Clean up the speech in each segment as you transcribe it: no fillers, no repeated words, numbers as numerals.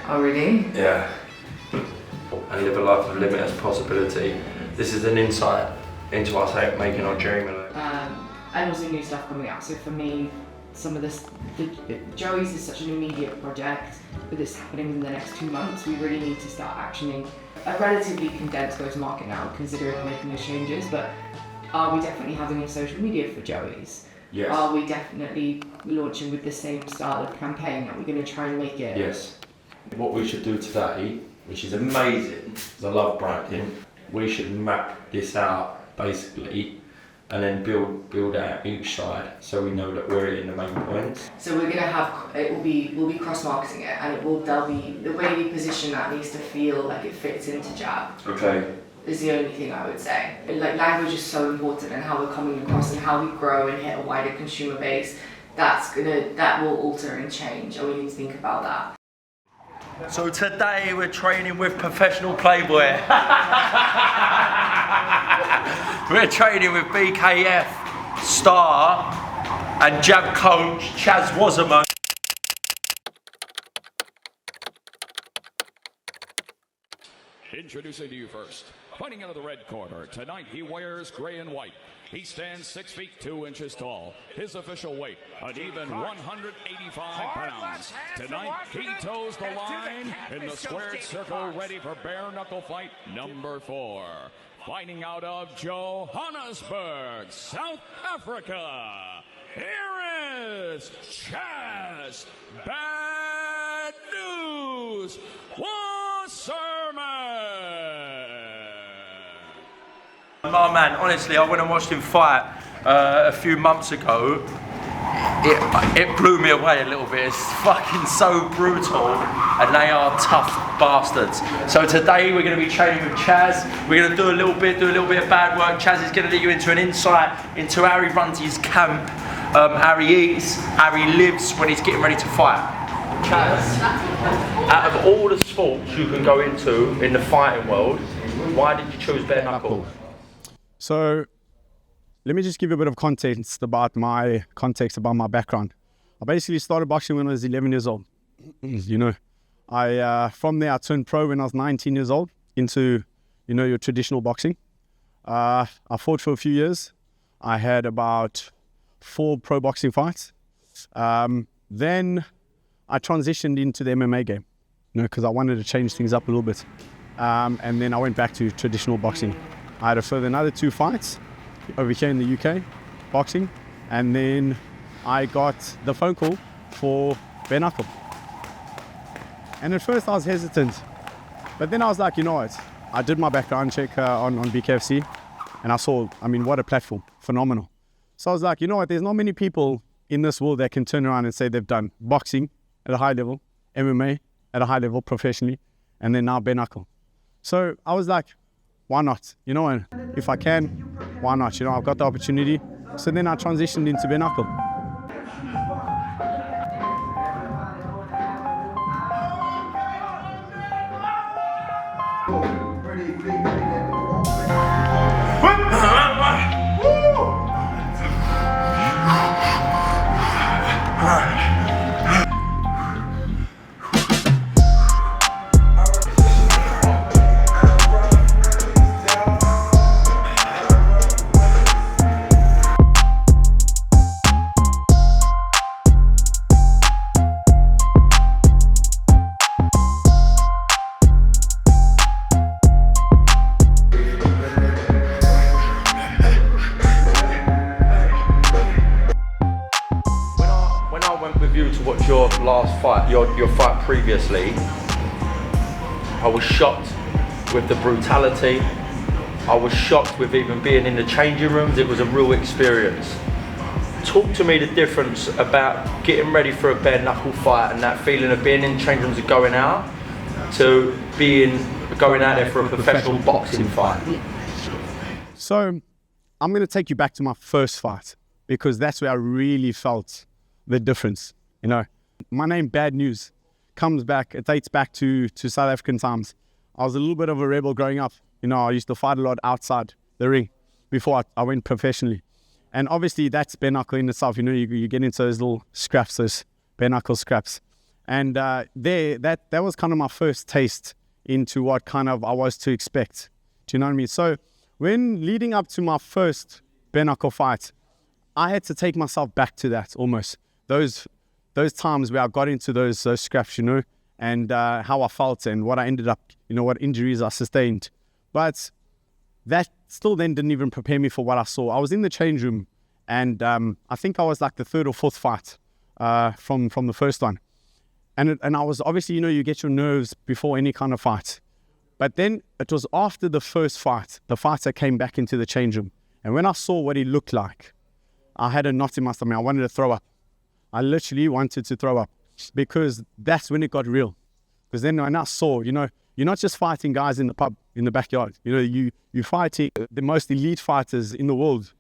Oh really? Yeah. And live a life of limitless possibility. This is an insight into us making our dream. And also new stuff coming out. So for me, some of this, Joey's is such an immediate project, but it's happening in the next 2 months. We really need to start actioning a relatively condensed go-to-market now, considering making those changes. But are we definitely having a social media for Joey's? Yes. Are we definitely launching with the same style of campaign? Are we going to try and make it? Yes. What we should do today, which is amazing, because I love branding, we should map this out basically, and then build out each side so we know that we're in the main points. So we're gonna have we'll be cross-marketing it, and there'll be the way we position that needs to feel like it fits into Jab. Okay. Is the only thing I would say. Like language is so important, and how we're coming across and how we grow and hit a wider consumer base. That will alter and change, and we need to think about that. So today we're training with professional Playboy. We're training with BKF star and Jab coach Chaz Wammer. Introducing to you first, fighting out of the red corner. Tonight he wears gray and white. He stands 6 feet 2 inches tall. His official weight, an even 185 pounds. Tonight he toes the line in the squared circle, ready for bare-knuckle fight number 4. Fighting out of Johannesburg, South Africa, here is Chaz Bad News Wasserman. Oh man, honestly, I went and watched him fight a few months ago. It blew me away a little bit. It's fucking so brutal, and they are tough bastards. So today we're going to be training with Chaz. We're going to do a little bit of bad work. Chaz is going to lead you into an insight into how he runs his camp, how he eats, how he lives when he's getting ready to fight. Chaz, out of all the sports you can go into in the fighting world, why did you choose bare-knuckle? So, let me just give you a bit of context about my background. I basically started boxing when I was 11 years old. You know, from there I turned pro when I was 19 years old into, your traditional boxing. I fought for a few years. I had about 4 pro boxing fights. Then I transitioned into the MMA game, because I wanted to change things up a little bit. And then I went back to traditional boxing. I had a further another 2 fights over here in the UK, boxing, and then I got the phone call for bare-knuckle. And at first I was hesitant, but then I was like, you know what? I did my background check on BKFC, and I saw, what a platform, phenomenal. So I was like, you know what? There's not many people in this world that can turn around and say they've done boxing at a high level, MMA at a high level professionally, and then now bare-knuckle. So I was like, why not? And if I can, why not? I've got the opportunity. So then I transitioned into bare-knuckle. Watch your last fight, your fight previously, I was shocked with the brutality. I was shocked with even being in the changing rooms. It was a real experience. Talk to me the difference about getting ready for a bare-knuckle fight and that feeling of being in change rooms and going out to going out there for a professional boxing fight. So I'm going to take you back to my first fight, because that's where I really felt the difference. My name Bad News it dates back to South African times. I was a little bit of a rebel growing up. I used to fight a lot outside the ring before I went professionally. And obviously that's bare-knuckle in itself. You get into those little scraps, those bare-knuckle scraps. And that was kind of my first taste into what kind of I was to expect. Do you know what I mean? So when leading up to my first bare-knuckle fight, I had to take myself back to that almost. Those times where I got into those scraps, and how I felt and what I ended up, what injuries I sustained. But that still then didn't even prepare me for what I saw. I was in the change room, and I think I was like the third or fourth fight from the first one. And I was obviously, you get your nerves before any kind of fight. But then it was after the first fight, the fighter came back into the change room. And when I saw what he looked like, I had a knot in my stomach. I wanted to throw up. I literally wanted to throw up because that's when it got real. Because then when I saw, you're not just fighting guys in the pub, in the backyard. You're fighting the most elite fighters in the world,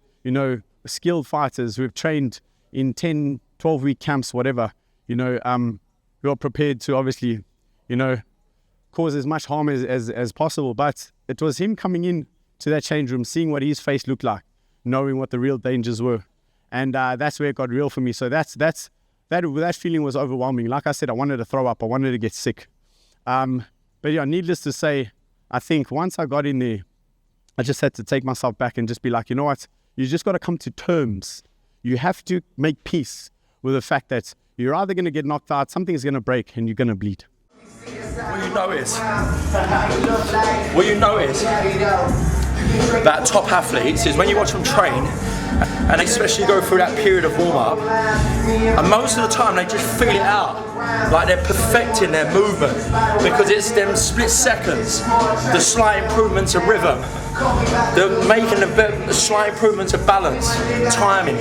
skilled fighters who have trained in 10, 12-week camps, whatever, who are prepared to obviously, cause as much harm as possible. But it was him coming in to that change room, seeing what his face looked like, knowing what the real dangers were. And that's where it got real for me. So that feeling was overwhelming. Like I said, I wanted to throw up. I wanted to get sick. But yeah, needless to say, I think once I got in there, I just had to take myself back and just be like, you know what? You just got to come to terms. You have to make peace with the fact that you're either going to get knocked out, something's going to break, and you're going to bleed. What you notice about top athletes is when you watch them train, and especially go through that period of warm-up, and most of the time they just feel it out, like they're perfecting their movement, because it's them split seconds, the slight improvements of rhythm, they're making the slight improvements of balance, timing,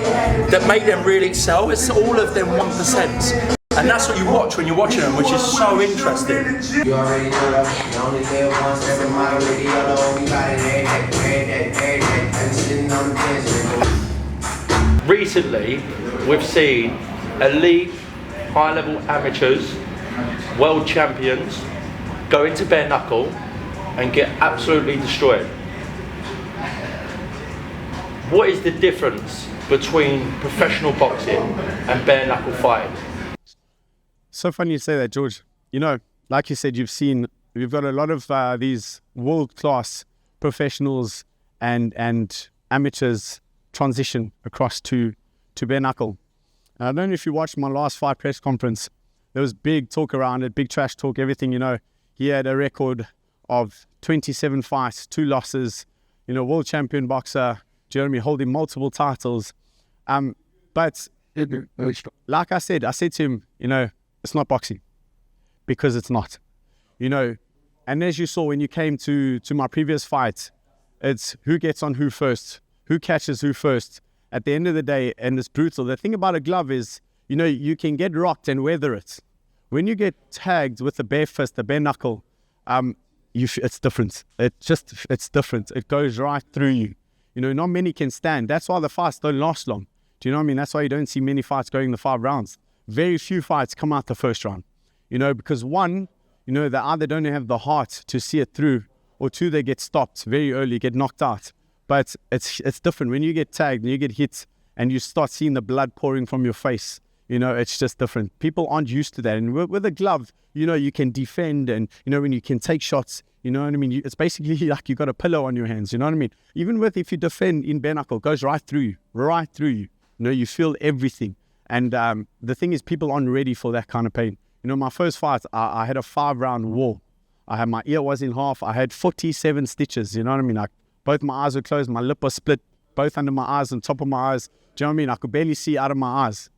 that make them really excel. It's all of them 1%. And that's what you watch when you're watching them, which is so interesting. You already know that. You only live once, every model radio, though. We got it every day. I'm sitting on the bench. Recently, we've seen elite, high-level amateurs, world champions, go into bare knuckle and get absolutely destroyed. What is the difference between professional boxing and bare knuckle fighting? So funny you say that, George. Like you said, you've got a lot of these world-class professionals and amateurs transition across to bare knuckle. And I don't know if you watched my last fight press conference. There was big talk around it, big trash talk, everything. He had a record of 27 fights, 2 losses. World champion boxer. Jeremy holding multiple titles. But like I said to him, it's not boxing, because it's not, and as you saw when you came to my previous fight, it's who gets on who first, who catches who first at the end of the day, and it's brutal. The thing about a glove is, you can get rocked and weather it. When you get tagged with the bare fist, the bare knuckle, it's different. It's different. It goes right through you. Not many can stand. That's why the fights don't last long. Do you know what I mean? That's why you don't see many fights going the 5 rounds. Very few fights come out the first round, because one, they either don't have the heart to see it through, or 2, they get stopped very early, get knocked out. But it's different when you get tagged and you get hit and you start seeing the blood pouring from your face. It's just different. People aren't used to that. And with a glove, you can defend, and when you can take shots, it's basically like you got a pillow on your hands. You know what I mean? Even if you defend in bare knuckle, it goes right through you. You feel everything. And the thing is, people aren't ready for that kind of pain. My first fight, I had a 5-round war. My ear was in half. I had 47 stitches. You know what I mean? Like, both my eyes were closed. My lip was split, both under my eyes and top of my eyes. Do you know what I mean? I could barely see out of my eyes.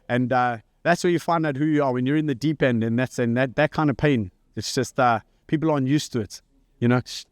And that's where you find out who you are when you're in the deep end. And that kind of pain, it's just people aren't used to it.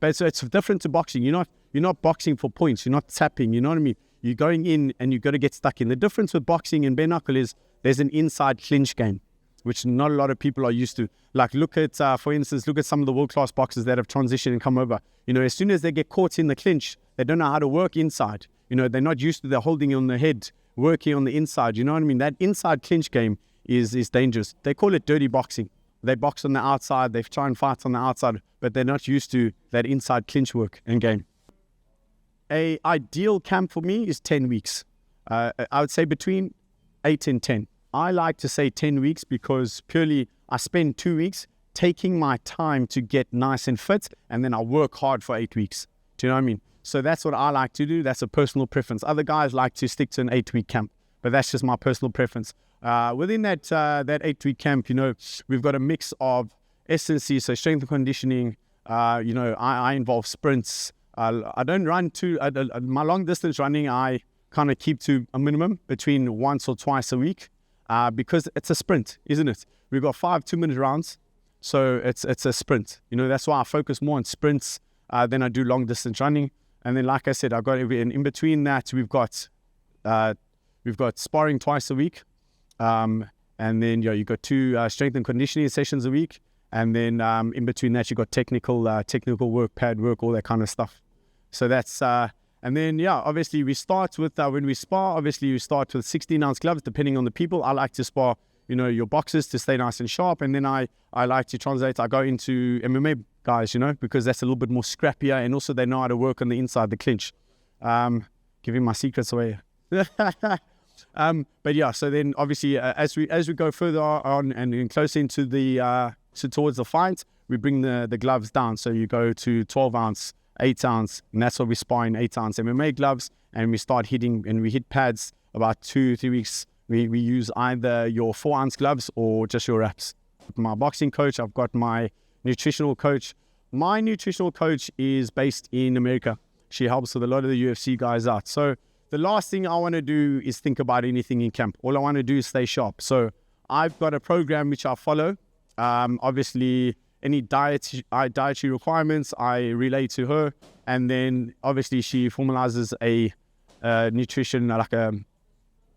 But so it's different to boxing. You're not boxing for points. You're not tapping. You know what I mean? You're going in and you've got to get stuck in. The difference with boxing and bare knuckle is there's an inside clinch game, which not a lot of people are used to. Like, for instance, look at some of the world-class boxers that have transitioned and come over. As soon as they get caught in the clinch, they don't know how to work inside. They're not used to the holding on the head, working on the inside. You know what I mean? That inside clinch game is dangerous. They call it dirty boxing. They box on the outside, they try and fight on the outside, but they're not used to that inside clinch work and game. A ideal camp for me is 10 weeks. I would say between 8 and 10. I like to say 10 weeks because purely I spend 2 weeks taking my time to get nice and fit, and then I work hard for 8 weeks. Do you know what I mean? So that's what I like to do. That's a personal preference. Other guys like to stick to an 8-week camp, but that's just my personal preference. Within that 8-week camp, we've got a mix of S&C, so strength and conditioning. I involve sprints. I don't run my long distance running, I kind of keep to a minimum between once or twice a week because it's a sprint, isn't it? We've got 5 2-minute rounds, so it's a sprint. That's why I focus more on sprints than I do long distance running. And then, like I said, I've got in between that we've got sparring twice a week, and then you've got 2 strength and conditioning sessions a week, and then in between that you've got technical work, pad work, all that kind of stuff. So that's and then obviously we start with when we spar. Obviously you start with 16-ounce gloves, depending on the people. I like to spar your boxes to stay nice and sharp, and then I like to translate. I go into MMA guys, because that's a little bit more scrappier, and also they know how to work on the inside, the clinch. Giving my secrets away. But yeah, so then obviously as we go further on and closer into the towards the fight, we bring the gloves down. So you go to 12-ounce, 8-ounce, and that's what we spar in 8-ounce MMA gloves, and we start hitting, and we hit pads about 2-3 weeks. We use either your 4-ounce gloves or just your wraps. My boxing coach, I've got my nutritional coach. My nutritional coach is based in America. She helps with a lot of the UFC guys out. So the last thing I want to do is think about anything in camp. All I want to do is stay sharp. So I've got a program which I follow. Obviously, any dietary requirements I relay to her, and then obviously she formalizes a nutrition, like a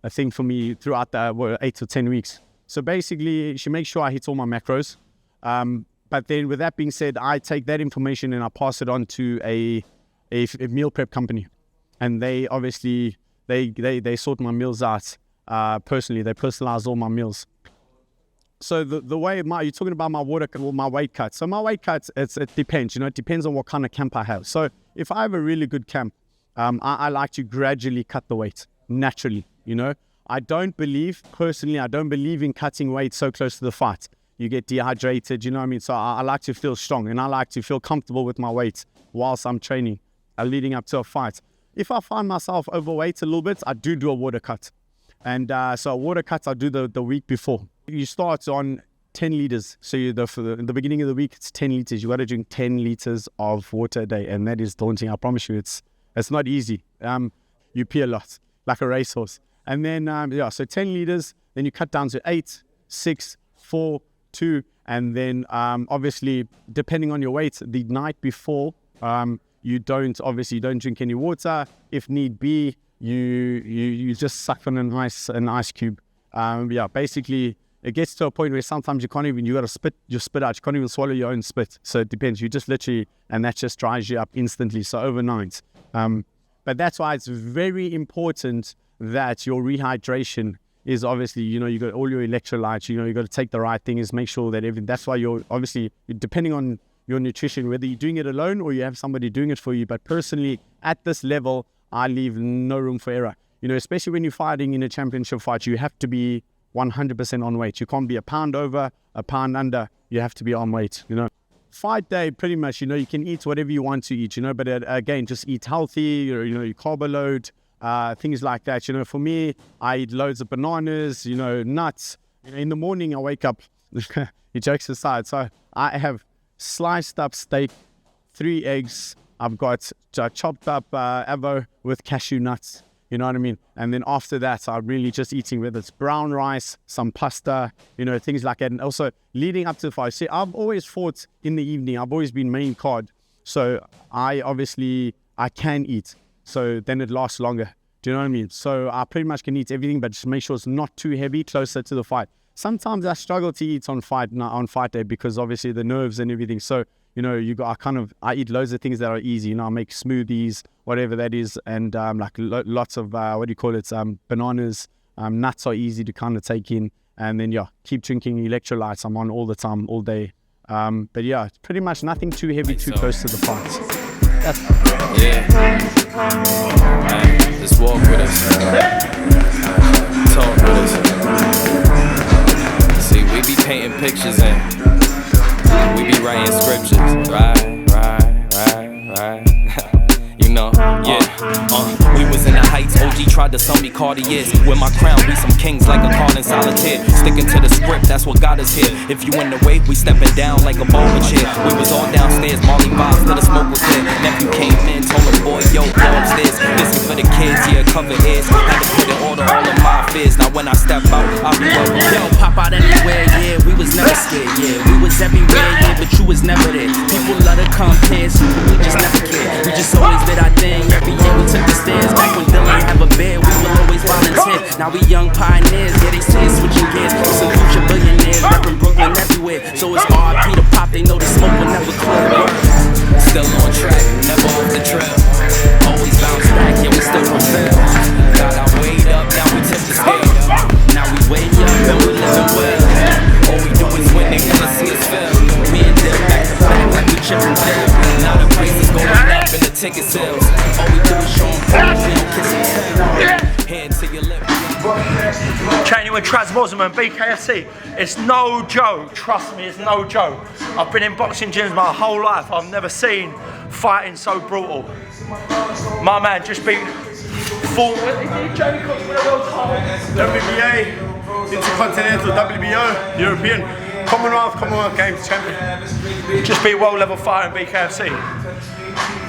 thing for me throughout the 8 to 10 weeks. So basically, she makes sure I hit all my macros. But then with that being said, I take that information and I pass it on to a meal prep company. And they obviously, they sort my meals out personally. They personalize all my meals. So the way you're talking about my weight cut. So my weight cuts, it depends. It depends on what kind of camp I have. So if I have a really good camp, I like to gradually cut the weight naturally. I don't believe in cutting weight so close to the fight. You get dehydrated. You know what I mean? So I like to feel strong, and I like to feel comfortable with my weight whilst I'm training, leading up to a fight. If I find myself overweight a little bit, I do a water cut. And so a water cut I do the week before. You start on 10 liters. So in the beginning of the week, it's 10 liters. You got to drink 10 liters of water a day. And that is daunting. I promise you, it's not easy. You pee a lot, like a racehorse. And then, so 10 liters. Then you cut down to 8, 6, 4, 2. And then, obviously, depending on your weight, the night before, you don't drink any water. If need be, you just suck on an ice cube. Basically, it gets to a point where sometimes you got to spit your spit out. You can't even swallow your own spit. So it depends. You just literally, and that just dries you up instantly. So overnight. But that's why it's very important that your rehydration is obviously, you got all your electrolytes, you got to take the right things, make sure that everything, that's why you're obviously, depending on your nutrition, whether you're doing it alone or you have somebody doing it for you. But personally, at this level, I leave no room for error. Especially when you're fighting in a championship fight, you have to be 100% on weight. You can't be a pound over, a pound under. You have to be on weight, Fight day, pretty much, you can eat whatever you want to eat, but again, just eat healthy, your carb load, things like that. For me, I eat loads of bananas, nuts. In the morning, I wake up, you jokes aside, so I have sliced up steak, 3 eggs. I've got chopped up avo with cashew nuts. You know what I mean? And then after that, I'm really just eating, whether it's brown rice, some pasta, things like that. And also leading up to the fight. See, I've always fought in the evening. I've always been main card. So I can eat. So then it lasts longer. Do you know what I mean? So I pretty much can eat everything, but just make sure it's not too heavy closer to the fight. Sometimes I struggle to eat on fight day because obviously the nerves and everything. So, I eat loads of things that are easy. I make smoothies, whatever that is, and lots of bananas. Nuts are easy to kind of take in, and then keep drinking electrolytes. I'm on all the time, all day. But pretty much nothing too heavy, too close to the fights. Just walk with us, talk with us. pictures in. We be writing scriptures, right. You know, yeah. We was in the heights, OG tried to sell me Cartiers. With my crown, we some kings like a card in solitaire. Sticking to the script, that's what got us here. If you in the way, we stepping down like a bowling chair. We was all downstairs, Molly vibes till the smoke was there. Nephew came in, told him, boy, yo, go upstairs. This is for the kids, yeah, cover ears. Had to put in order all of my fears. Now when I step out, I'll be up. Yo, pop out anywhere, yeah, we was never scared, yeah. We was everywhere, yeah, but you was never there. People love to compare, so we just never cared. We just always did our thing, every year we took the stairs. Back when Dylan have a bed, we will always volunteer. Now we young pioneers, yeah, they say it's switching gears. We some future billionaires, rapping Brooklyn everywhere. So it's RIP to pop, they know the smoke will never clear. Still on track, never off the trail. Always bounce back, yeah, we still prevail. Got our weight up, now we tip the scale. Now we way up and we living well. All we do is win, they wanna see us fail. Me and Dill back to back like we Chip and Dale. Now the prices going up in the ticket sales. All we do is show them we don't kiss and tell. Hand to your lip. Training with Chaz and BKFC. It's no joke, trust me, it's no joke. I've been in boxing gyms my whole life. I've never seen fighting so brutal. My man just beat WBA, Intercontinental, WBO, European, Commonwealth Games champion. just beat world level fighter in BKFC.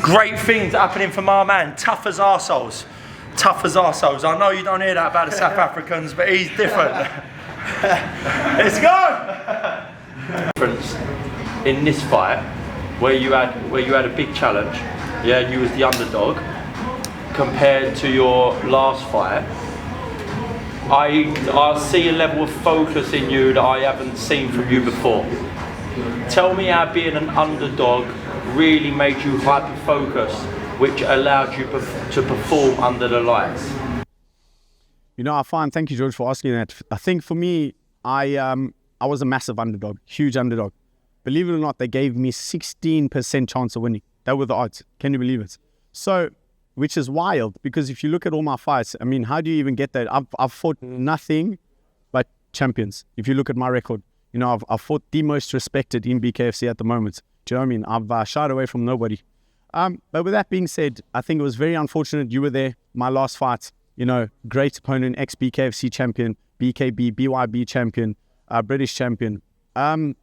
Great things happening for my man, tough as arseholes. Tough as arseholes. I know you don't hear that about the South Africans, but he's different. Let's go! Difference in this fight, where you had a big challenge, yeah, and you was the underdog, compared to your last fight. I see a level of focus in you that I haven't seen from you before. Tell me how being an underdog really made you hyper-focused, which allowed you to perform under the lights. You know, I find, thank you, George, for asking that. I think for me, I was a massive underdog, huge underdog. Believe it or not, they gave me 16% chance of winning. That were the odds. Can you believe it? So, which is wild, because if you look at all my fights, I mean, how do you even get that? I've fought nothing but champions. If you look at my record, you know, I've fought the most respected in BKFC at the moment. Do you know what I mean? I've shied away from nobody. But with that being said, I think it was very unfortunate you were there. My last fight, you know, great opponent, ex-BKFC champion, BKB, BYB champion, British champion. You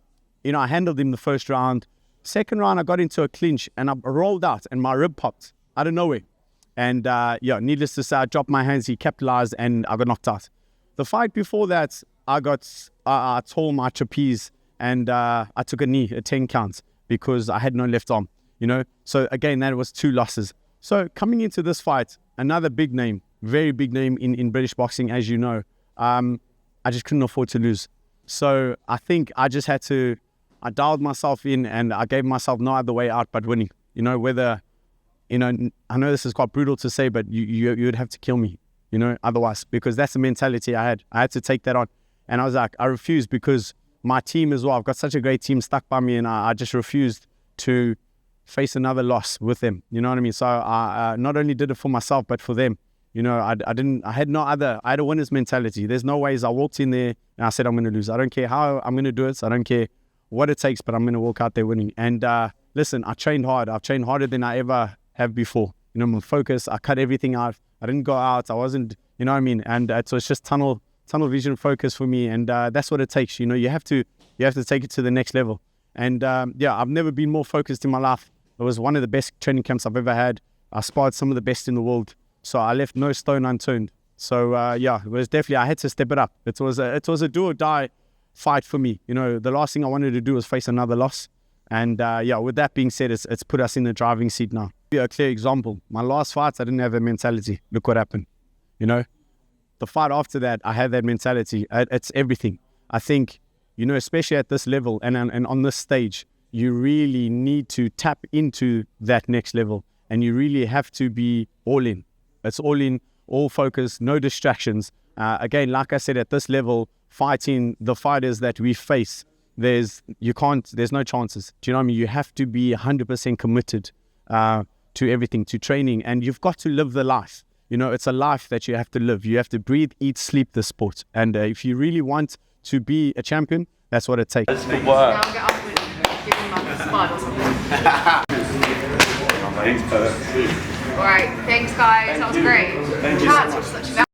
know, I handled him the first round. Second round, I got into a clinch and I rolled out and my rib popped out of nowhere. And yeah, needless to say, I dropped my hands, he capitalized and I got knocked out. The fight before that, I tore my trapeze and I took a knee at 10 counts because I had no left arm. You know, so again, that was 2 losses. So coming into this fight, another big name, very big name in British boxing, as you know, I just couldn't afford to lose. So I think I just had to, I dialed myself in and I gave myself no other way out but winning. You know, whether, you know, I know this is quite brutal to say, but you would have to kill me, you know, otherwise, because that's the mentality I had. I had to take that on. And I was like, I refused because my team as well, I've got such a great team stuck by me and I just refused to face another loss with them, you know what I mean? So I not only did it for myself, but for them. You know, I had a winner's mentality. There's no ways. I walked in there and I said, I'm going to lose. I don't care how I'm going to do it. So I don't care what it takes, but I'm going to walk out there winning. And listen, I trained hard. I've trained harder than I ever have before. You know, my focus, I cut everything out. I didn't go out. I wasn't, you know what I mean? And so it's just tunnel vision focus for me. And that's what it takes. You know, you have to take it to the next level. And yeah, I've never been more focused in my life. It was one of the best training camps I've ever had. I sparred some of the best in the world. So I left no stone unturned. So yeah, it was definitely, I had to step it up. It was a do or die fight for me. You know, the last thing I wanted to do was face another loss. And yeah, with that being said, it's put us in the driving seat now. A clear example, my last fights, I didn't have a mentality. Look what happened. You know, the fight after that, I had that mentality. It's everything. I think, you know, especially at this level and on this stage, you really need to tap into that next level and you really have to be all in. It's all in, all focus, no distractions. Again, like I said, at this level, fighting the fighters that we face, there's no chances. Do you know what I mean? You have to be 100% committed to everything, to training, and you've got to live the life. You know, it's a life that you have to live. You have to breathe, eat, sleep the sport. And if you really want to be a champion, That's what it takes. That's good work. Now get up and give him like a spud or something. Alright, thanks guys, that was great. Chaz was such a